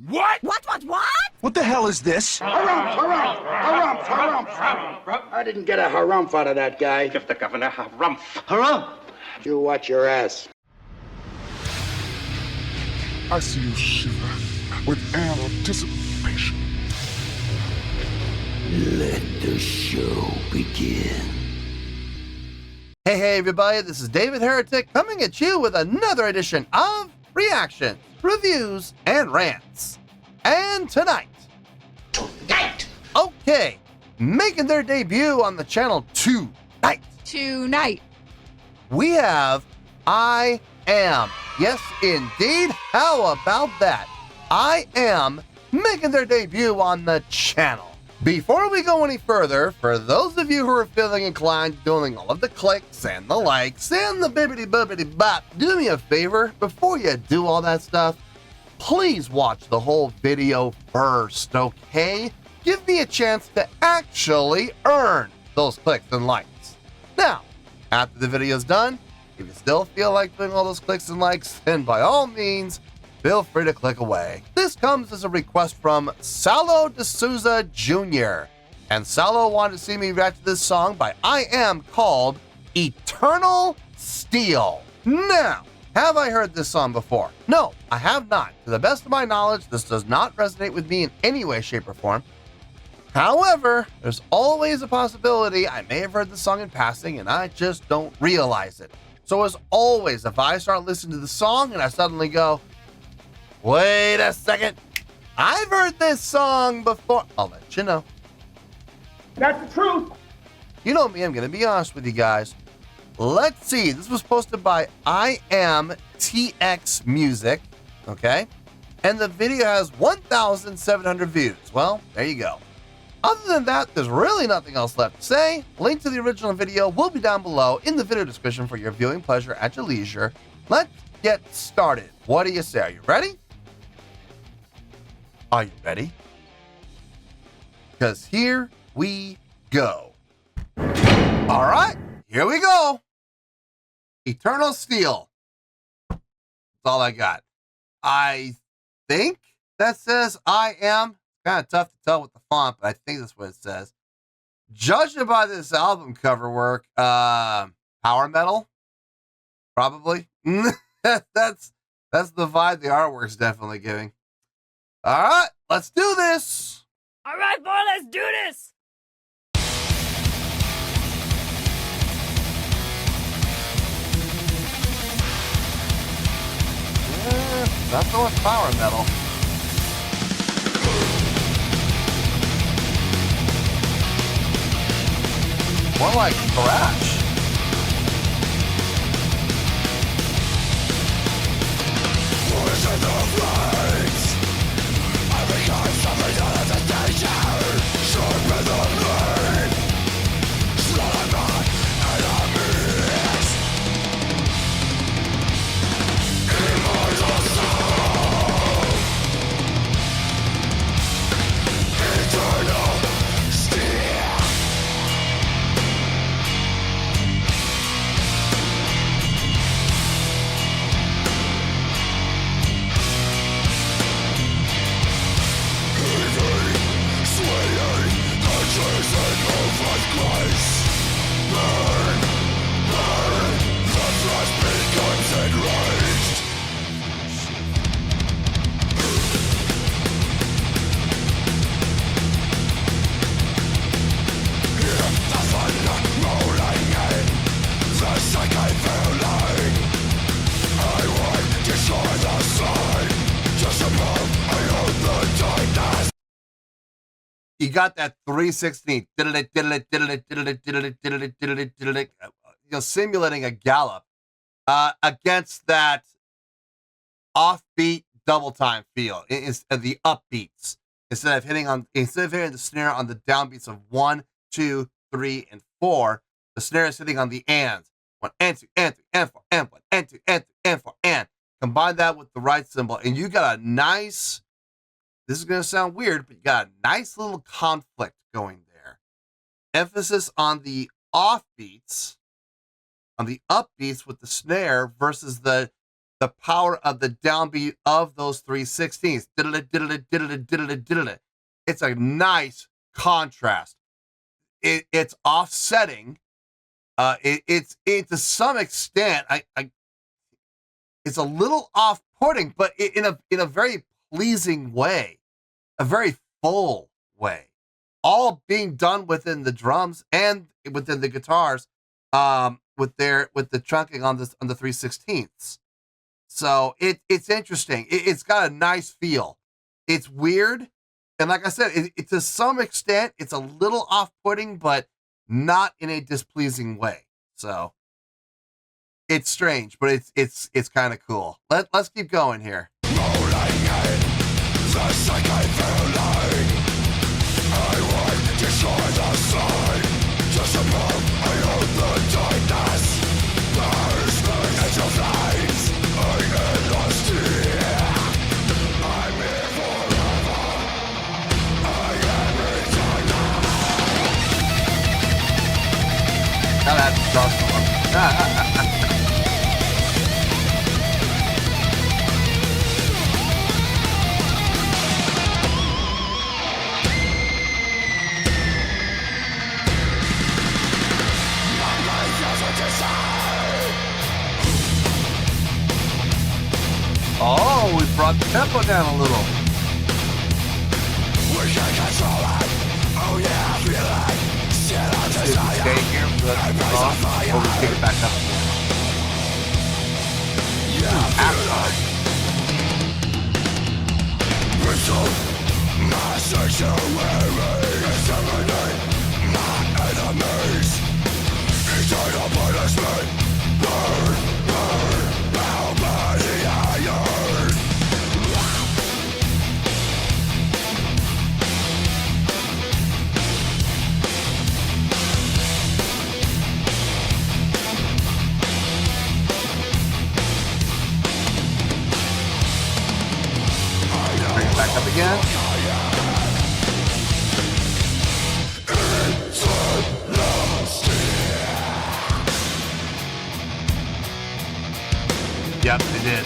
What? What? What the hell is this? Harumph. I didn't get a harumph out of that guy. Give the governor harumph. Harumph? You watch your ass. I see you shiver with anticipation. Let the show begin. Hey everybody, this is David Heretic coming at you with another edition of Reactions, Reviews, and Rants. And tonight, okay, making their debut on the channel tonight, we have I Am. Yes, indeed. How about that? I Am making their debut on the channel. Before we go any further, for those of you who are feeling inclined to doing all of the clicks and the likes and the bibbity-bobbity-bop, do me a favor, before you do all that stuff, please watch the whole video first, okay? Give me a chance to actually earn those clicks and likes. Now, after the video's done, if you still feel like doing all those clicks and likes, then by all means, feel free to click away. This comes as a request from Salo D'Souza Jr. And Salo wanted to see me react to this song by I Am called Eternal Steel. Now, have I heard this song before? No, I have not. To the best of my knowledge, this does not resonate with me in any way, shape, or form. However, there's always a possibility I may have heard the song in passing and I just don't realize it. So as always, if I start listening to the song and I suddenly go, wait a second, I've heard this song before, I'll let you know. That's the truth. You know me, I'm going to be honest with you guys. Let's see, this was posted by I Am TX Music, okay? And the video has 1,700 views. Well, there you go. Other than that, there's really nothing else left to say. Link to the original video will be down below in the video description for your viewing pleasure at your leisure. Let's get started. What do you say? Are you ready? Are you ready? Because here we go. All right, here we go. Eternal Steel. That's all I got. I think that says I Am. Kind of tough to tell with the font, but I think that's what it says. Judging by this album cover work, power metal, probably. that's the vibe the artwork's definitely giving. All right, let's do this. All right, boy, let's do this. Not so much power metal. More like thrash. You got that 316, simulating a gallop against that offbeat double time feel. It's the upbeats instead of hitting the snare on the downbeats of 1, 2, 3, and 4. The snare is hitting on the ands. 1 and 2 and 3 and 4 and 1 and 2 and 3 and 4 and. Combine that with the right cymbal, and you got a nice. This is going to sound weird, but you got a nice little conflict going there. Emphasis on the offbeats, on the upbeats with the snare versus the the power of the downbeat of those 3/16ths. Diddle-it, diddle-it, diddle-it, diddle-it, diddle-it. It's a nice contrast. It's offsetting. It's to some extent, it's a little off-putting, but in a very pleasing way, a very full way, all being done within the drums and within the guitars, with the chunking on the 3/16ths. So it's interesting. It's got a nice feel. It's weird. And like I said, to some extent, it's a little off-putting, but not in a displeasing way. So it's strange, but it's kind of cool. Let's keep going here. Now that's awesome. Oh, we brought the tempo down a little. We can control it. Oh yeah, I feel it. Still on desire. Stay here for the song, or we take it back up. Yeah, Affront. My sanctuary, exterminate my enemies. Eternal punishment. Burn, burn, bow by the iron. Bring it back up again. Yep, they did.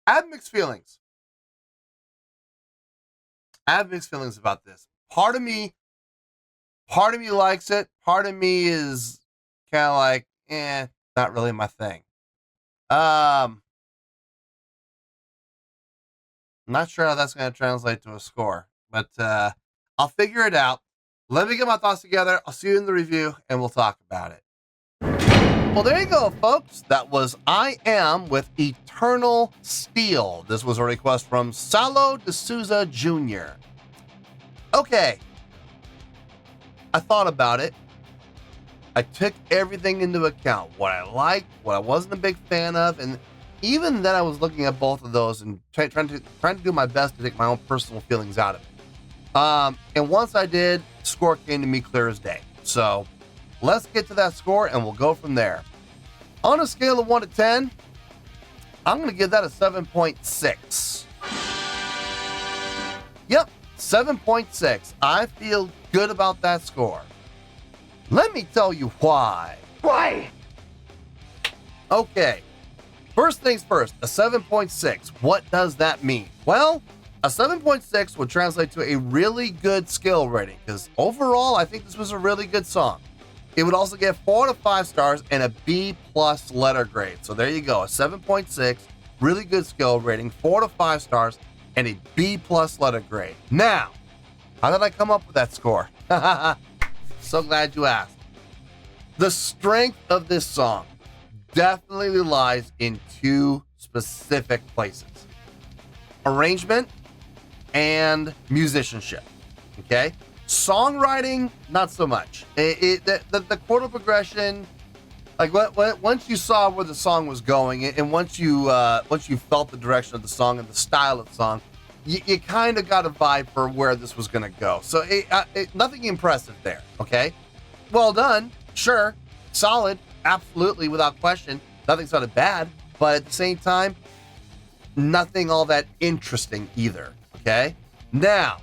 I have mixed feelings. I have mixed feelings about this. Part of me likes it. Part of me is kind of like, not really my thing. I'm not sure how that's going to translate to a score, but I'll figure it out. Let me get my thoughts together. I'll see you in the review, and we'll talk about it. Well, there you go, folks. That was I Am with Eternal Steel. This was a request from Salo de Souza Jr. Okay. I thought about it. I took everything into account. What I liked, what I wasn't a big fan of, and even then I was looking at both of those and trying to do my best to take my own personal feelings out of it. And once I did, score came to me clear as day. So let's get to that score and we'll go from there. On a scale of 1 to 10, I'm going to give that a 7.6. Yep, 7.6. I feel good about that score. Let me tell you why. Why? Okay, first things first, a 7.6. What does that mean? Well, a 7.6 would translate to a really good skill rating because overall, I think this was a really good song. It would also get 4 to 5 stars and a B+ letter grade. So there you go, a 7.6, really good skill rating, 4 to 5 stars, and a B+ letter grade. Now, how did I come up with that score? So glad you asked. The strength of this song definitely lies in two specific places: arrangement and musicianship. Okay? Songwriting, not so much. The chordal progression, like once you saw where the song was going, and once you felt the direction of the song and the style of the song, you kind of got a vibe for where this was going to go. So nothing impressive there. Okay, well done, sure, solid, absolutely, without question. Nothing sounded bad, but at the same time, nothing all that interesting either. Okay, now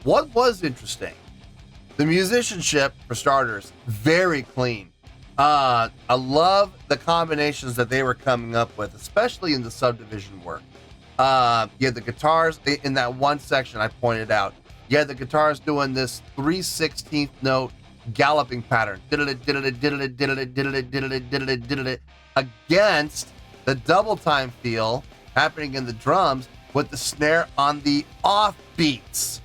what was interesting? The musicianship, for starters, very clean. I love the combinations that they were coming up with, especially in the subdivision work. You had the guitars in that one section I pointed out. You had the guitars doing this 3/16 note galloping pattern against the double time feel happening in the drums with the snare on the off beats.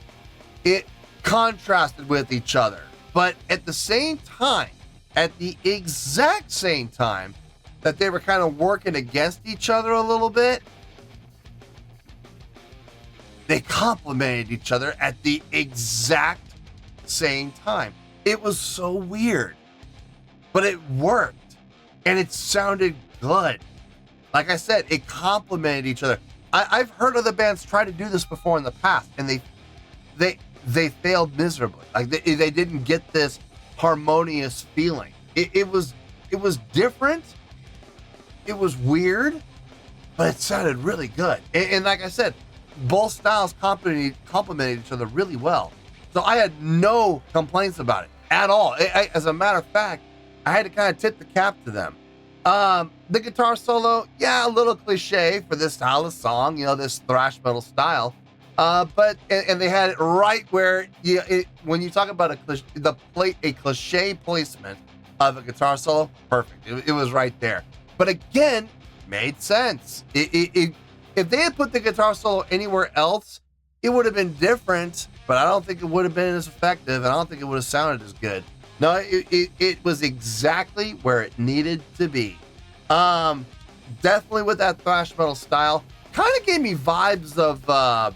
It contrasted with each other, but at the same time, at the exact same time that they were kind of working against each other a little bit, they complemented each other at the exact same time. It was so weird, but it worked and it sounded good. Like I said, it complemented each other. I've heard other bands try to do this before in the past, and they failed miserably. Like they didn't get this harmonious feeling. It was different. It was weird, but it sounded really good. And like I said, both styles complemented each other really well. So I had no complaints about it at all. As a matter of fact, I had to kind of tip the cap to them. The guitar solo, yeah, a little cliche for this style of song, this thrash metal style. But they had it right where when you talk about a cliche placement of a guitar solo, perfect. It was right there. But again, made sense. If they had put the guitar solo anywhere else, it would have been different, but I don't think it would have been as effective, and I don't think it would have sounded as good. No, it was exactly where it needed to be. Definitely with that thrash metal style. Kind of gave me vibes of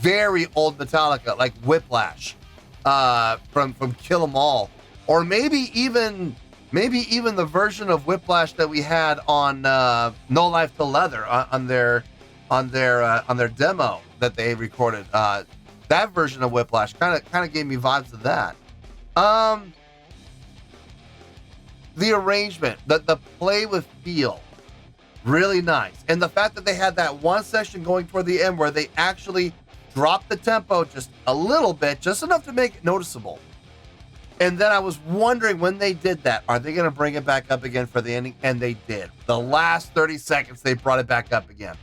very old Metallica, like Whiplash, from Kill 'Em All, or maybe even the version of Whiplash that we had on No Life Till Leather on their demo that they recorded. That version of Whiplash kind of gave me vibes of that. The arrangement, the play with feel, really nice, and the fact that they had that one section going toward the end where they actually dropped the tempo just a little bit, just enough to make it noticeable. And then I was wondering, when they did that, are they going to bring it back up again for the ending? And they did. The last 30 seconds, they brought it back up again.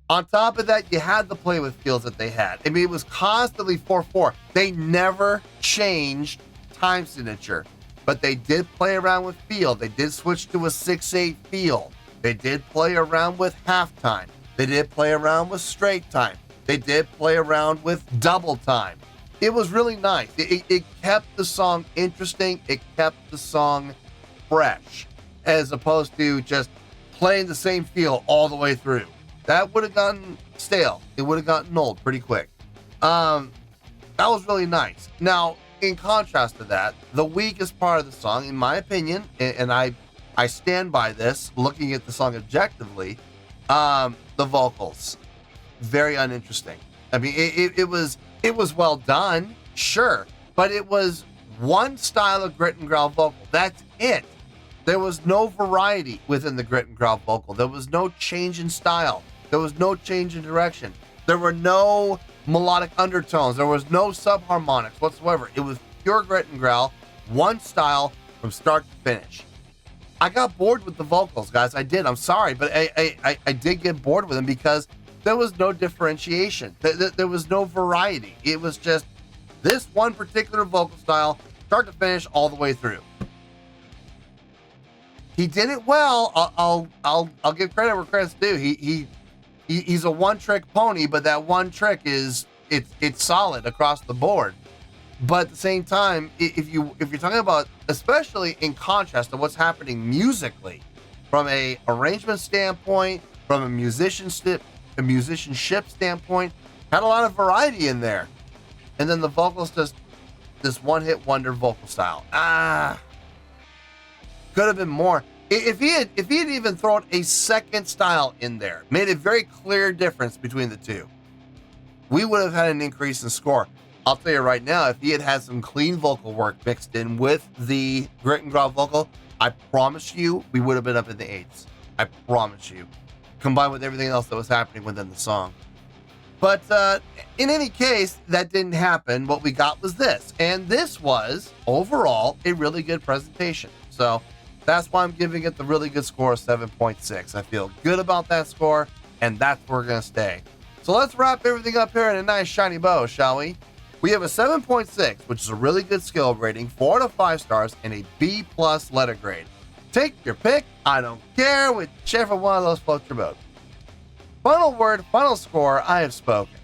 On top of that, you had the play with feels that they had. I mean, it was constantly 4/4. They never changed time signature, but they did play around with feel. They did switch to a 6/8 feel. They did play around with halftime. They did play around with straight time. They did play around with double time. It was really nice. It kept the song interesting. It kept the song fresh, as opposed to just playing the same feel all the way through. That would have gotten stale. It would have gotten old pretty quick. That was really nice. Now, in contrast to that, the weakest part of the song, in my opinion, and I stand by this, looking at the song objectively, the vocals, very uninteresting. I mean, it was well done, sure, but it was one style of grit and growl vocal. That's it. There was no variety within the grit and growl vocal. There was no change in style. There was no change in direction. There were no melodic undertones. There was no subharmonics whatsoever. It was pure grit and growl, one style from start to finish. I got bored with the vocals, guys. I did. I'm sorry, but I did get bored with them because there was no differentiation. There was no variety. It was just this one particular vocal style, start to finish, all the way through. He did it well. I'll give credit where credit's due. He's a one-trick pony, but that one trick it's solid across the board. But at the same time, if you're talking about, especially in contrast to what's happening musically, from a arrangement standpoint, from a musicianship standpoint, had a lot of variety in there. And then the vocals just this one-hit wonder vocal style. Could have been more. If he had even thrown a second style in there, made a very clear difference between the two, we would have had an increase in score. I'll tell you right now, if he had had some clean vocal work mixed in with the grit and growl vocal, I promise you, we would have been up in the 8s. I promise you. Combined with everything else that was happening within the song. But in any case, that didn't happen. What we got was this. And this was, overall, a really good presentation. So that's why I'm giving it the really good score of 7.6. I feel good about that score, and that's where we're going to stay. So let's wrap everything up here in a nice shiny bow, shall we? We have a 7.6, which is a really good skill rating, 4 out of 5 stars, and a B+ letter grade. Take your pick. I don't care whichever one of those floats your boat. Final word, final score, I have spoken.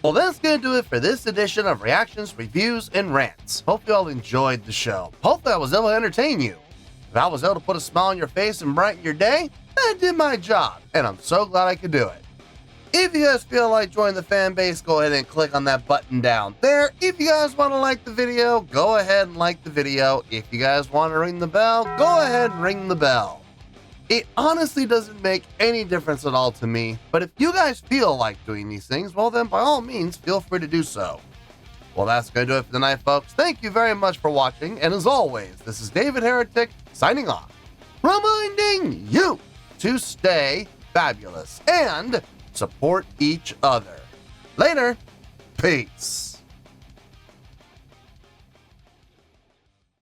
Well, that's going to do it for this edition of Reactions, Reviews, and Rants. Hope you all enjoyed the show. Hopefully I was able to entertain you. If I was able to put a smile on your face and brighten your day, I did my job, and I'm so glad I could do it. If you guys feel like joining the fan base, go ahead and click on that button down there. If you guys want to like the video, go ahead and like the video. If you guys want to ring the bell, go ahead and ring the bell. It honestly doesn't make any difference at all to me, but if you guys feel like doing these things, well then by all means, feel free to do so. Well, that's going to do it for tonight, folks. Thank you very much for watching, and as always, this is David Heretic signing off, reminding you to stay fabulous and support each other. Later. Peace.